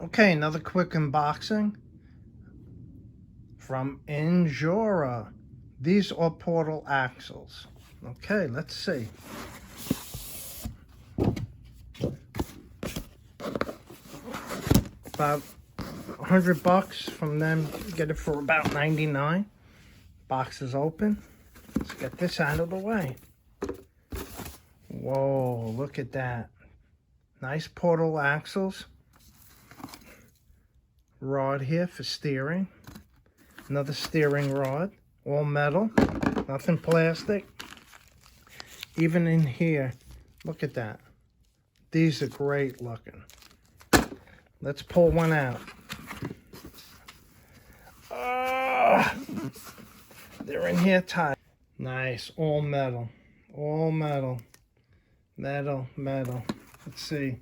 Okay, another quick unboxing from Injora. These are portal axles. Okay, let's see. About $100 from them. Get it for about 99. Box is open. Let's get this out of the way. Whoa, look at that. Nice portal axles. Rod here for steering. Another steering rod. All metal. Nothing plastic. Even in here, look at that. These are great looking. Let's pull one out. They're in here tight. Nice, all metal. All metal. Metal, metal. Let's see.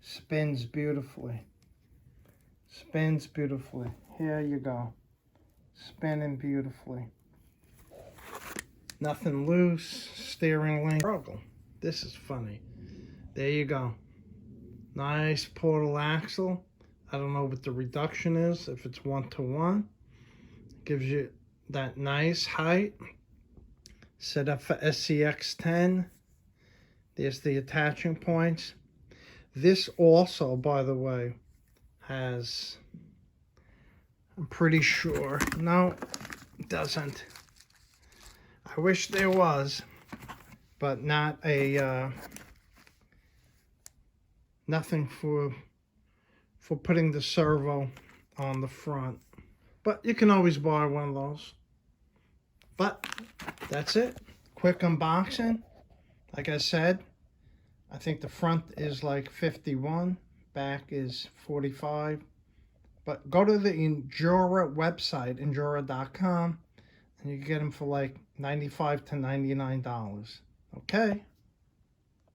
Spins beautifully. Spins beautifully. Here you go. Spinning beautifully. Nothing loose. Steering link. This is funny. There you go. Nice portal axle. I don't know what the reduction is, if it's 1-to-1. Gives you that nice height. Set up for SCX10. There's the attaching points. This also, by the way, has, I'm pretty sure, no, it doesn't. I wish there was, but not a, nothing for putting the servo on the front. But you can always buy one of those. But that's it. Quick unboxing. Like I said, I think the front is like 51, back is 45. But go to the Injora website, Injora.com, and you can get them for like $95 to $99. Okay.